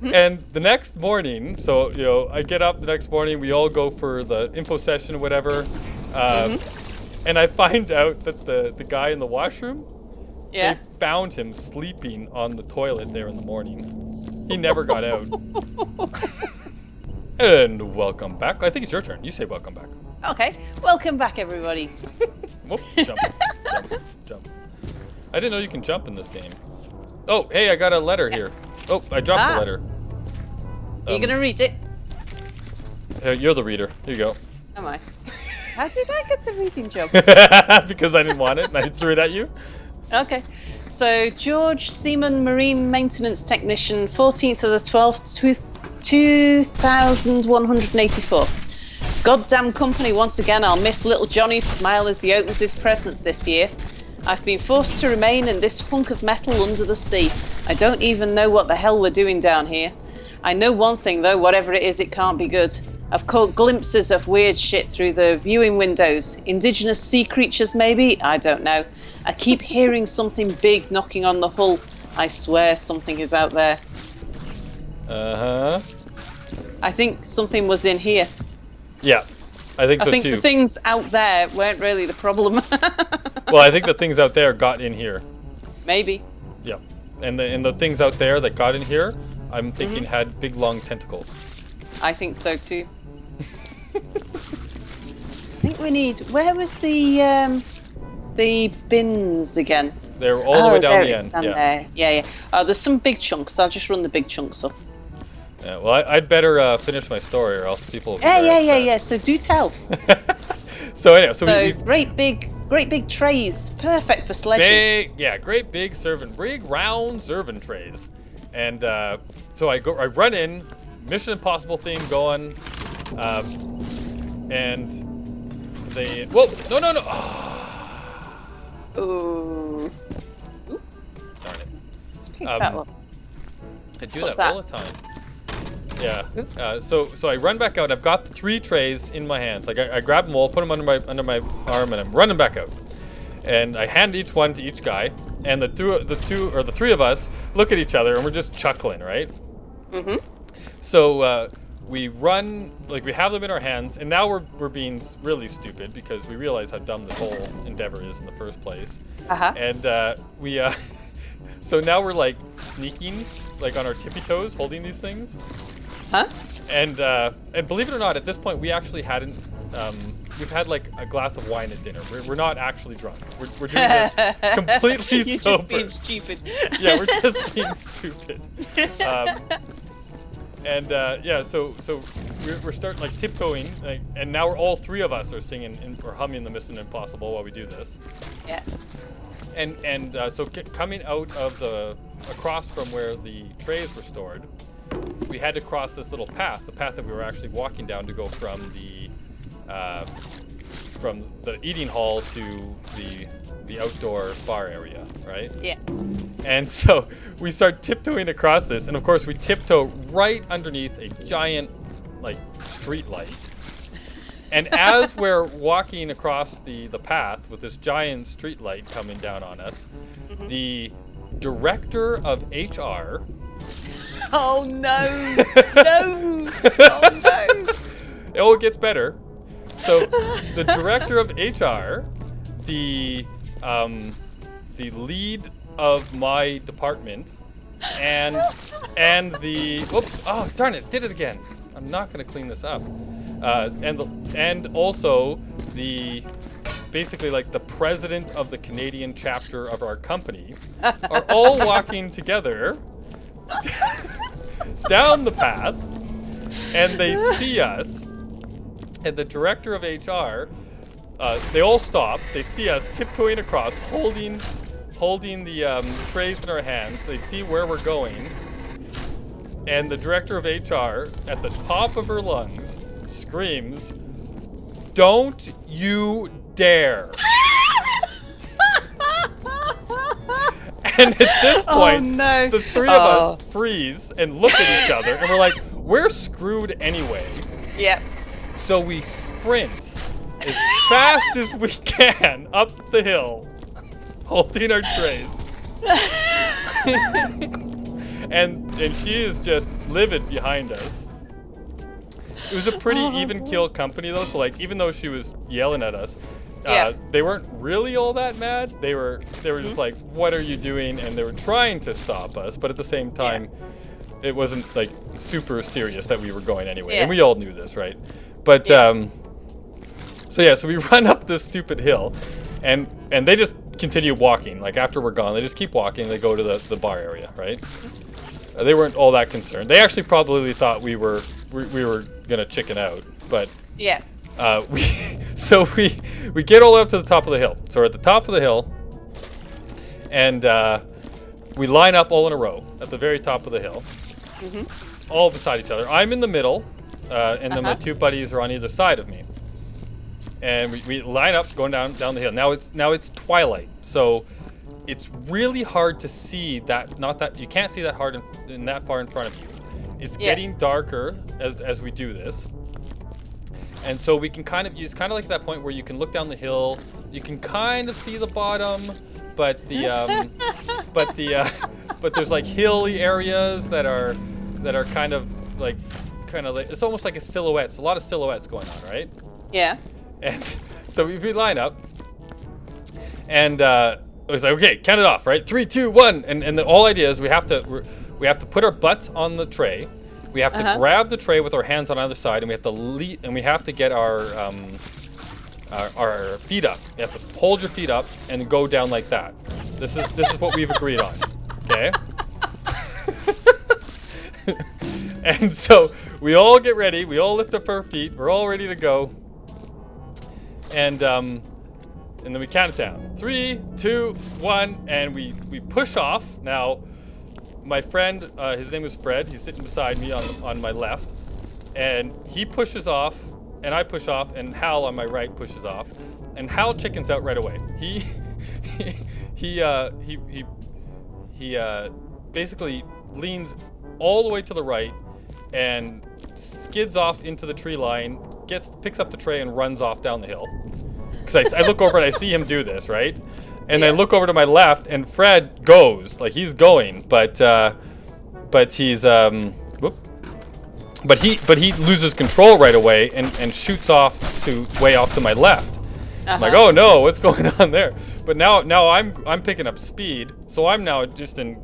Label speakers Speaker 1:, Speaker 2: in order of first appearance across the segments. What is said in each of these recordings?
Speaker 1: And the next morning, so, I get up the next morning, we all go for the info session or whatever. And I find out that the guy in the washroom, they found him sleeping on the toilet there in the morning. He never got out. And welcome back. I think it's your turn. You say welcome back.
Speaker 2: Okay, welcome back, everybody.
Speaker 1: Whoop, jump. I didn't know you can jump in this game. Oh, hey, I got a letter here. Oh, I dropped the letter.
Speaker 2: Are you going to read it?
Speaker 1: You're the reader. Here you go.
Speaker 2: Am I? How did I get the reading job?
Speaker 1: Because I didn't want it and I threw it at you.
Speaker 2: Okay. So, George Seaman, Marine Maintenance Technician, 14th of the 12th, 2184. Goddamn company once again. I'll miss little Johnny's smile as he opens his presents this year. I've been forced to remain in this hunk of metal under the sea. I don't even know what the hell we're doing down here. I know one thing though, whatever it is, it can't be good. I've caught glimpses of weird shit through the viewing windows. Indigenous sea creatures maybe? I don't know. I keep hearing something big knocking on the hull. I swear something is out there.
Speaker 1: Uh-huh.
Speaker 2: I think something was in here.
Speaker 1: Yeah, I think so too.
Speaker 2: I think the things out there weren't really the problem.
Speaker 1: Well, I think the things out there got in here.
Speaker 2: Maybe.
Speaker 1: Yeah, and the things out there that got in here, I'm thinking had big long tentacles.
Speaker 2: I think so too. I think we need. Where was the bins again?
Speaker 1: They're all the way down the end.
Speaker 2: There. Yeah. Oh, there's some big chunks. I'll just run the big chunks up.
Speaker 1: Yeah. Well, I'd better finish my story, or else people. Will be
Speaker 2: Yeah. So do tell.
Speaker 1: So anyway, so we
Speaker 2: great big trays, perfect for sledging.
Speaker 1: Great big round serving trays, and so I run in, Mission Impossible theme going, and they no.
Speaker 2: Ooh.
Speaker 1: Darn it.
Speaker 2: Let's pick that up.
Speaker 1: I do that all the time. Yeah. So I run back out. I've got 3 trays in my hands. Like I grab them all, put them under my arm, and I'm running back out. And I hand each one to each guy, and the three of us look at each other, and we're just chuckling, right? So we run, like we have them in our hands, and now we're being really stupid because we realize how dumb this whole endeavor is in the first place. And we so now we're like sneaking, like on our tippy toes, holding these things. And believe it or not, at this point we actually hadn't. We've had like a glass of wine at dinner. We're not actually drunk. We're doing this completely
Speaker 2: You're
Speaker 1: sober.
Speaker 2: Just being stupid.
Speaker 1: Yeah, we're just being stupid. So we're starting like tiptoeing, like, and now all 3 of us are singing or humming the Mission Impossible while we do this.
Speaker 2: Yeah.
Speaker 1: And so coming out of across from where the trays were stored, we had to cross this little path, the path that we were actually walking down to go from the eating hall to the outdoor bar area, right?
Speaker 2: Yeah.
Speaker 1: And so we start tiptoeing across this, and of course we tiptoe right underneath a giant, like, street light. And as we're walking across the path with this giant street light coming down on us, the director of HR...
Speaker 2: Oh no! No! Oh no!
Speaker 1: It gets better. So the director of HR, the lead of my department, and the oh darn it, did it again. I'm not gonna clean this up. And also the basically like the president of the Canadian chapter of our company are all walking together down the path, and they see us, and the director of HR, they all stop, they see us tiptoeing across, holding the trays in our hands. They see where we're going, and the director of HR, at the top of her lungs, screams, "Don't you dare!" And at this point, the 3 of us freeze and look at each other, and we're like, we're screwed anyway.
Speaker 2: Yeah.
Speaker 1: So we sprint as fast as we can up the hill, holding our trays. and she is just livid behind us. It was a pretty even kill company though, so like even though she was yelling at us, they weren't really all that mad. They were just like, what are you doing? And they were trying to stop us, but at the same time, it wasn't like super serious that we were going anyway. And we all knew this, right? But so we run up this stupid hill, and they just continue walking. Like after we're gone, they just keep walking. They go to the bar area, right? They weren't all that concerned. They actually probably thought we were gonna chicken out, but we get all the way up to the top of the hill. So we're at the top of the hill, and we line up all in a row at the very top of the hill, all beside each other. I'm in the middle, and then my two buddies are on either side of me. And we line up going down the hill. Now it's twilight, so it's really hard to see that. Not that you can't see that hard in that far in front of you. It's getting darker as we do this, and so we can it's kind of like that point where you can look down the hill. You can kind of see the bottom, but but there's like hilly areas that are kind of like it's almost like a silhouette. It's a lot of silhouettes going on, right? Yeah. And so we line up, and it was like, okay, count it off, right? 3, 2, 1, and the whole idea is we have to put our butts on the tray. We have to grab the tray with our hands on either side, and we have to we have to get our feet up. You have to hold your feet up and go down like that. This is what we've agreed on. Okay. And so we all get ready. We all lift up our feet. We're all ready to go. And then we count it down. 3, 2, 1, and we push off. Now, my friend, his name was Fred. He's sitting beside me on my left, and he pushes off, and I push off, and Hal on my right pushes off, and Hal chickens out right away. He basically leans all the way to the right and skids off into the tree line, picks up the tray and runs off down the hill. Because I look over and I see him do this, right? And I look over to my left, and Fred goes, like he's going, but he's but he loses control right away and shoots off way off to my left. I'm like, oh no, what's going on there? But now I'm picking up speed, so I'm now just in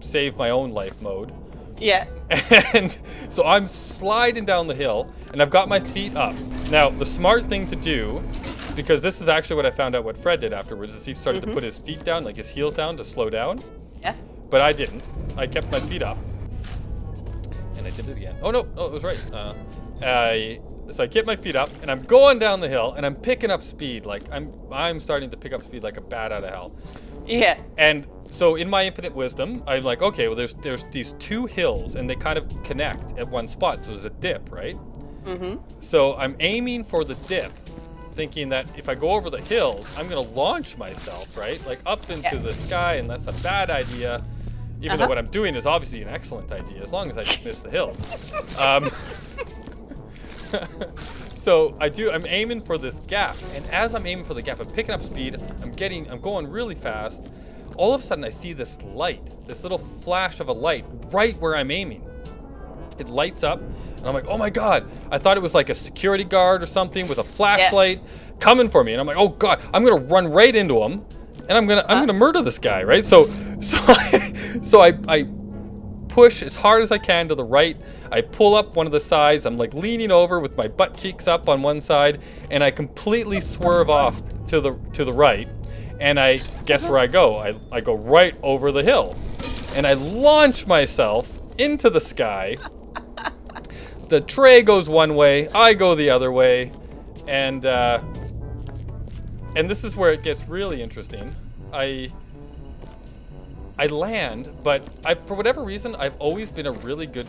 Speaker 1: save my own life mode. Yeah. And so I'm sliding down the hill, and I've got my feet up. Now the smart thing to do, because this is actually what I found out what Fred did afterwards, is he started to put his feet down, like his heels down, to slow down. Yeah. But I didn't. I kept my feet up. And I did it again. Oh no, it was right. So I get my feet up, and I'm going down the hill, and I'm picking up speed. Like I'm starting to pick up speed like a bat out of hell. Yeah. And so in my infinite wisdom, I'm like, okay, well there's these two hills, and they kind of connect at one spot. So there's a dip, right? So I'm aiming for the dip, thinking that if I go over the hills, I'm gonna launch myself, right? Like up into the sky, and that's a bad idea. Even though what I'm doing is obviously an excellent idea, as long as I just miss the hills. So I'm aiming for this gap, and as I'm aiming for the gap, I'm picking up speed, I'm going really fast. All of a sudden I see this light, this little flash of a light right where I'm aiming. It lights up, and I'm like, oh my God, I thought it was like a security guard or something with a flashlight coming for me. And I'm like, oh God, I'm gonna run right into him, and I'm gonna murder this guy, right? So I push as hard as I can to the right. I pull up one of the sides. I'm like leaning over with my butt cheeks up on one side, and I completely swerve off to the right. And I guess where I go? I go right over the hill, and I launch myself into the sky. The tray goes one way, I go the other way, and this is where it gets really interesting. I land, but for whatever reason, I've always been a really good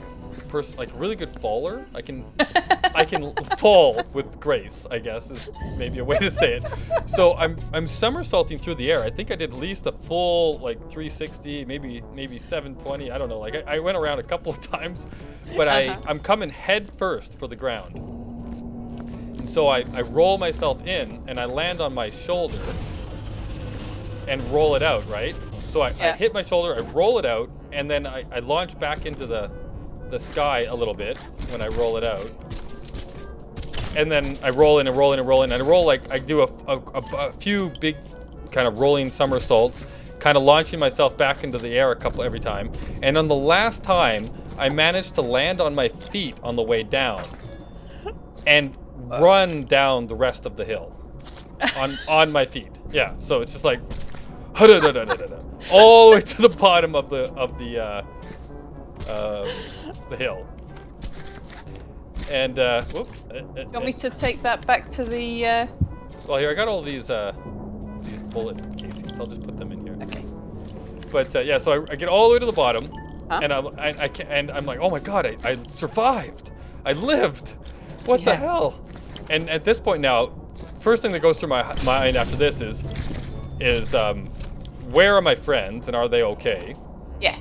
Speaker 1: person, like a really good faller. I can fall with grace, I guess is maybe a way to say it. So I'm somersaulting through the air. I think I did at least a full like 360, maybe 720. I don't know. Like I went around a couple of times, but I'm coming head first for the ground. And so I roll myself in, and I land on my shoulder and roll it out, right? So I hit my shoulder, I roll it out, and then I launch back into the sky a little bit when I roll it out. And then I roll in and roll in and roll in. And I roll like, I do a few big kind of rolling somersaults, kind of launching myself back into the air every time. And on the last time, I managed to land on my feet on the way down and run down the rest of the hill on my feet. Yeah, so it's just like all the way to the bottom of the hill. And whoop.
Speaker 2: You want me to take that back to the?
Speaker 1: Well, here I got all these bullet casings. I'll just put them in here.
Speaker 2: Okay.
Speaker 1: But yeah, so I get all the way to the bottom, and I'm like, oh my god, I survived. I lived. What the hell? And at this point now, first thing that goes through my mind after this is where are my friends and are they okay?
Speaker 2: Yeah.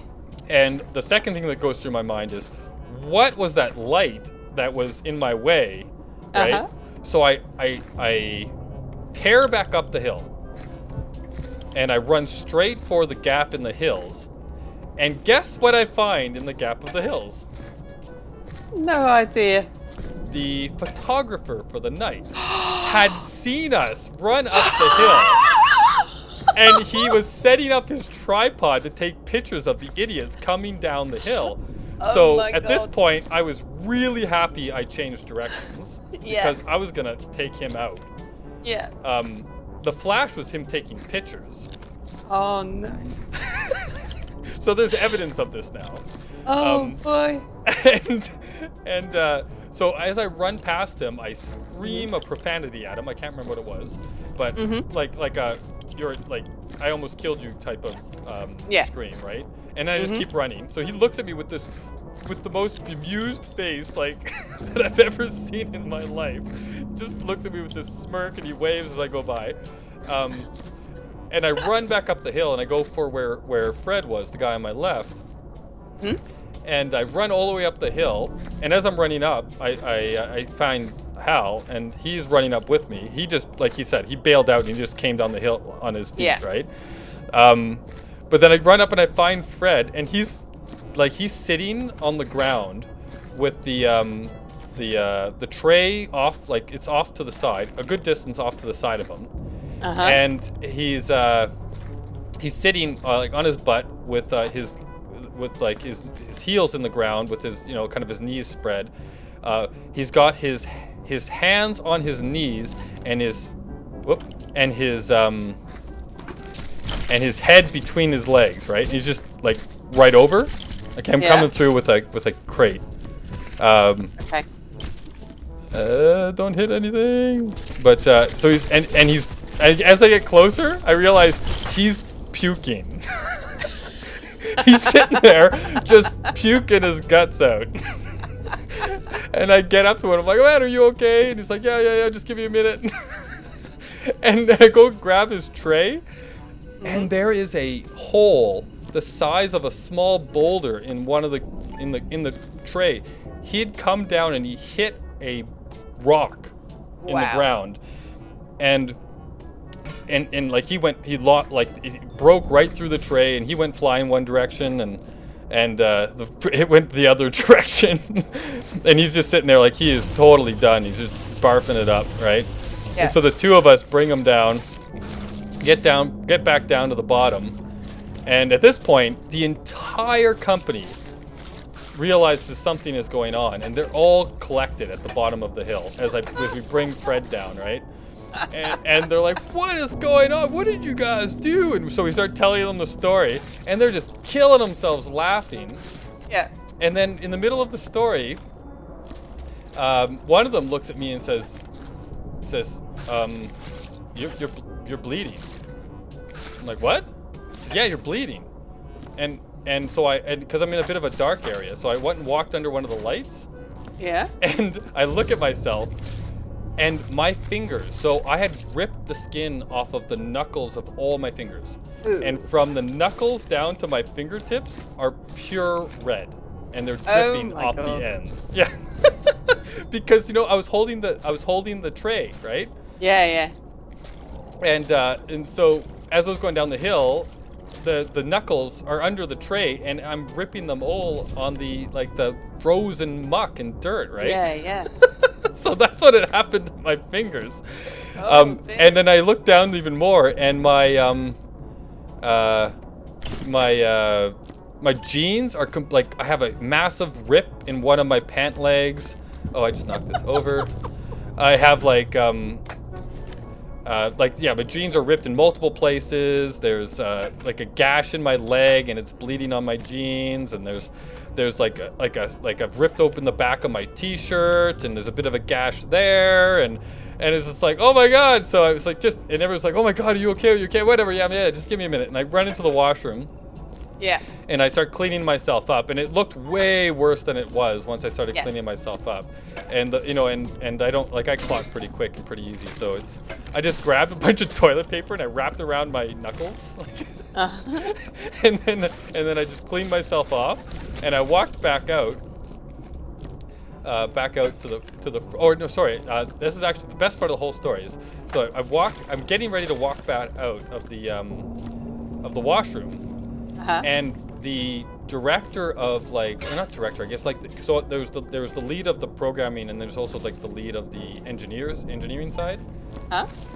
Speaker 1: And the second thing that goes through my mind is, what was that light that was in my way, right? So I tear back up the hill, and I run straight for the gap in the hills. And guess what I find in the gap of the hills?
Speaker 2: No idea.
Speaker 1: The photographer for the night had seen us run up the hill, and he was setting up his tripod to take pictures of the idiots coming down the hill. So at this point, I was really happy I changed directions because I was gonna take him out.
Speaker 2: Yeah.
Speaker 1: The flash was him taking pictures.
Speaker 2: Oh no.
Speaker 1: So there's evidence of this now.
Speaker 2: Oh boy.
Speaker 1: And so as I run past him, I scream a profanity at him. I can't remember what it was, but like you're like, I almost killed you type of scream, right? And I just keep running. So he looks at me with the most bemused face like that I've ever seen in my life. Just looks at me with this smirk and he waves as I go by. And I run back up the hill and I go for where Fred was, the guy on my left. And I run all the way up the hill. And as I'm running up, I find Hal, and he's running up with me. He just, like he said, he bailed out and he just came down the hill on his feet, right? But then I run up and I find Fred, and he's sitting on the ground with the tray off, like it's off to the side, a good distance off to the side of him. And he's sitting like on his butt with his heels in the ground, with his kind of his knees spread. He's got his hands on his knees and his head between his legs, right? He's just like right over. Like I'm coming through with a crate.
Speaker 2: Okay.
Speaker 1: Don't hit anything. But so he's as I get closer, I realize he's puking. He's sitting there just puking his guts out. And I get up to him. I'm like, man, are you okay? And he's like, yeah, just give me a minute. And I go grab his tray, and there is a hole the size of a small boulder in one of in the tray. He had come down and he hit a rock in the ground, and like it broke right through the tray, and he went flying one direction, and it went the other direction. And he's just sitting there like he is totally done. He's just barfing it up, right? Yeah. And so the two of us bring him down, get back down to the bottom, and at this point, the entire company realizes something is going on, and they're all collected at the bottom of the hill as we bring Fred down, right? And they're like, what is going on? What did you guys do? And so we start telling them the story, and they're just killing themselves laughing.
Speaker 2: Yeah.
Speaker 1: And then in the middle of the story, one of them looks at me and says, you're bleeding. I'm like, what? He says, yeah, you're bleeding. And so because I'm in a bit of a dark area, so I went and walked under one of the lights.
Speaker 2: Yeah.
Speaker 1: And I look at myself, and my fingers, so I had ripped the skin off of the knuckles of all my fingers. Ooh. And from the knuckles down to my fingertips are pure red, and they're dripping off the ends. Yeah. Because I was holding the tray, right?
Speaker 2: Yeah.
Speaker 1: And so as I was going down the hill, the knuckles are under the tray, and I'm ripping them all on the frozen muck and dirt, right?
Speaker 2: Yeah.
Speaker 1: So that's what had happened to my fingers. And then I looked down even more, and my jeans are I have a massive rip in one of my pant legs. Oh, I just knocked this over. I have my jeans are ripped in multiple places. There's a gash in my leg, and it's bleeding on my jeans. And there's I've ripped open the back of my t-shirt, and there's a bit of a gash there, and it's just like, oh my god. So I was like, and everyone's like, oh my god, are you okay? Are you okay? Whatever. Yeah, just give me a minute. And I run into the washroom.
Speaker 2: Yeah.
Speaker 1: And I start cleaning myself up, and it looked way worse than it was once I started cleaning myself up. And and I don't I clot pretty quick and pretty easy, so I just grabbed a bunch of toilet paper and I wrapped around my knuckles, and then I just cleaned myself off, and I walked back out this is actually the best part of the whole story. I'm getting ready to walk back out of the washroom. And the director of not director, I guess there was the lead of the programming, and there's also the lead of the engineering side.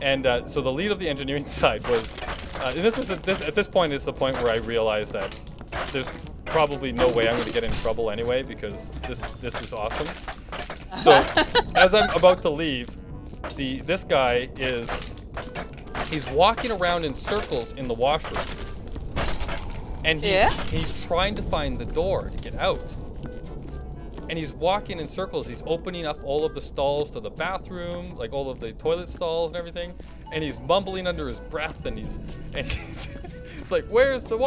Speaker 1: And so the lead of the engineering side was, and at this point is the point where I realized that there's probably no way I'm going to get in trouble anyway, because this is awesome. So as I'm about to leave, this guy he's walking around in circles in the washroom. And he's trying to find the door to get out. And he's walking in circles. He's opening up all of the stalls to the bathroom, all of the toilet stalls and everything. And he's mumbling under his breath, and he's like, where's the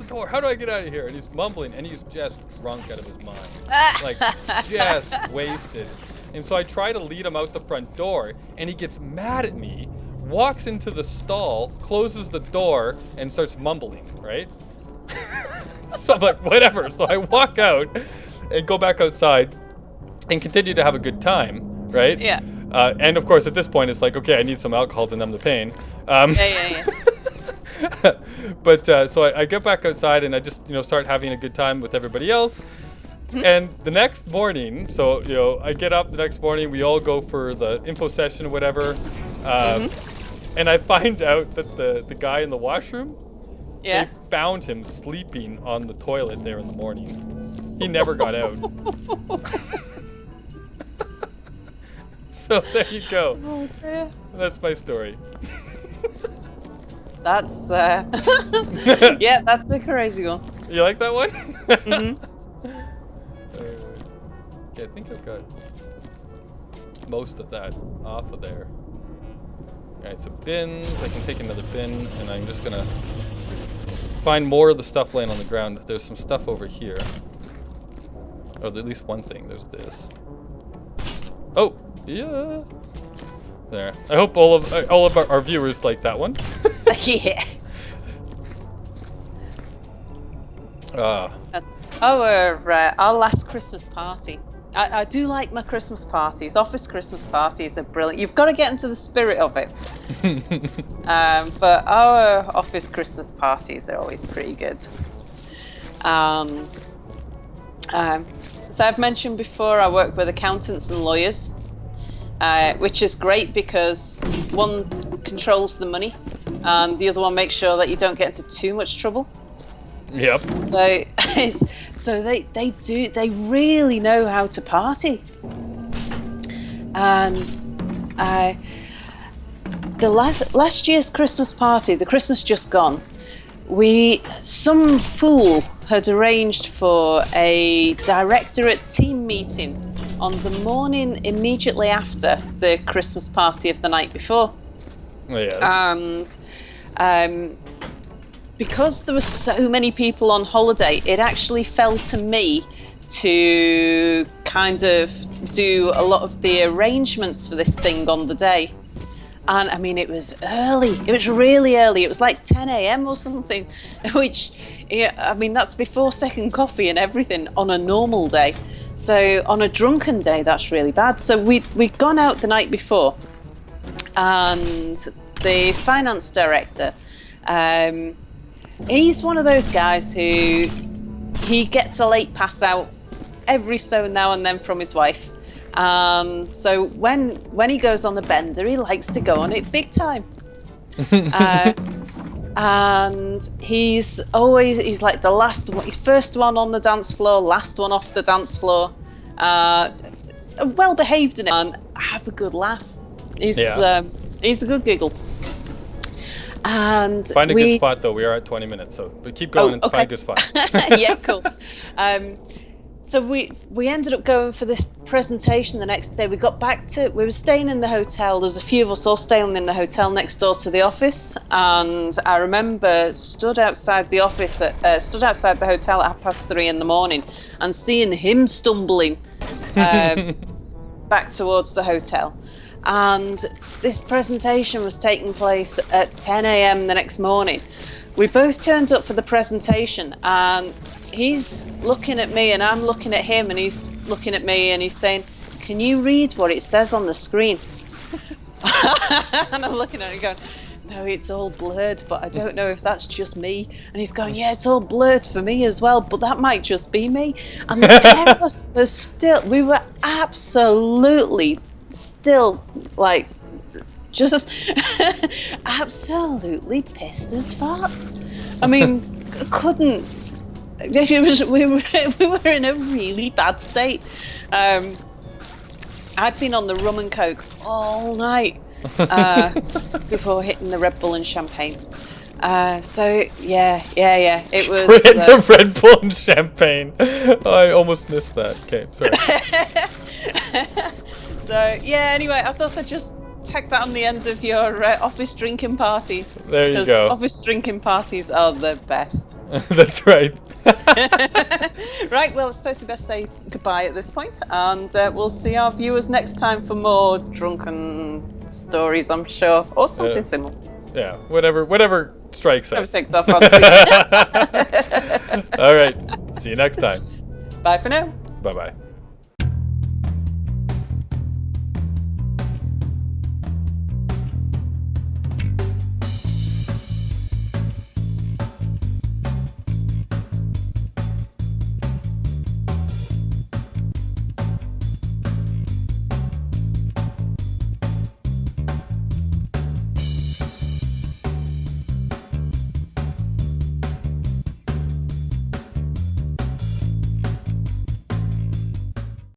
Speaker 1: door? How do I get out of here? And he's mumbling, and he's just drunk out of his mind. Just wasted. And so I try to lead him out the front door, and he gets mad at me, walks into the stall, closes the door, and starts mumbling, right? So I'm like, whatever. So I walk out and go back outside and continue to have a good time, right?
Speaker 2: Yeah.
Speaker 1: And of course, at this point, it's like, okay, I need some alcohol to numb the pain.
Speaker 2: Yeah.
Speaker 1: But so I get back outside, and I just start having a good time with everybody else. And the next morning, I get up the next morning, we all go for the info session or whatever. And I find out that the guy in the washroom, they found him sleeping on the toilet there in the morning. He never got out. So there you go.
Speaker 2: Oh, dear.
Speaker 1: That's my story.
Speaker 2: That's that's a crazy one.
Speaker 1: You like that one? Yeah, I think I've got most of that off of there. Alright, so bins. I can take another bin, and I'm just gonna find more of the stuff laying on the ground. There's some stuff over here. Oh, at least one thing. There's this. Oh, yeah. There. I hope all of our viewers like that one.
Speaker 2: Yeah. Our last Christmas party. I do like my Christmas parties. Office Christmas parties are brilliant. You've got to get into the spirit of it. But our office Christmas parties are always pretty good. So I've mentioned before, I work with accountants and lawyers, which is great because one controls the money and the other one makes sure that you don't get into too much trouble.
Speaker 1: Yep.
Speaker 2: So they really know how to party. And the last year's Christmas party, the Christmas just gone, some fool had arranged for a directorate team meeting on the morning immediately after the Christmas party of the night before.
Speaker 1: Yes.
Speaker 2: And because there were so many people on holiday, it actually fell to me to kind of do a lot of the arrangements for this thing on the day. And I mean, it was early. It was really early. It was like 10 a.m. or something, which, I mean, that's before second coffee and everything on a normal day. So on a drunken day, that's really bad. So we'd gone out the night before, and the finance director He's one of those guys who he gets a late pass out every so now and then from his wife. So when he goes on the bender, he likes to go on it big time. And he's like the last one, first one on the dance floor, last one off the dance floor. Well behaved in it and have a good laugh. He's a good giggle. And
Speaker 1: find a good spot though. We are at 20 minutes, so but keep going and find a good spot.
Speaker 2: Yeah, cool. So we ended up going for this presentation the next day. We were staying in the hotel. There was a few of us all staying in the hotel next door to the office, and I remember stood outside the hotel at 3:30 in the morning, and seeing him stumbling back towards the hotel. And this presentation was taking place at 10 a.m. the next morning. We both turned up for the presentation, and he's looking at me and I'm looking at him, and he's looking at me and he's saying, "Can you read what it says on the screen?" And I'm looking at him going, "No, it's all blurred, but I don't know if that's just me." And he's going, "Yeah, it's all blurred for me as well, but that might just be me." And the pair of us we were absolutely still like just absolutely pissed as farts. I mean, couldn't. We were in a really bad state. I'd been on the rum and coke all night before hitting the Red Bull and champagne. So yeah, it was
Speaker 1: the Red Bull and champagne. I almost missed that. Okay, sorry.
Speaker 2: So yeah, anyway, I thought I'd just tack that on the end of your office drinking parties.
Speaker 1: There you go.
Speaker 2: Office drinking parties are the best.
Speaker 1: That's right.
Speaker 2: Right, well, I suppose we best say goodbye at this point, and we'll see our viewers next time for more drunken stories, I'm sure, or something similar.
Speaker 1: Yeah, whatever strikes us.
Speaker 2: Takes our fancy.
Speaker 1: All right, see you next time.
Speaker 2: Bye for now.
Speaker 1: Bye-bye.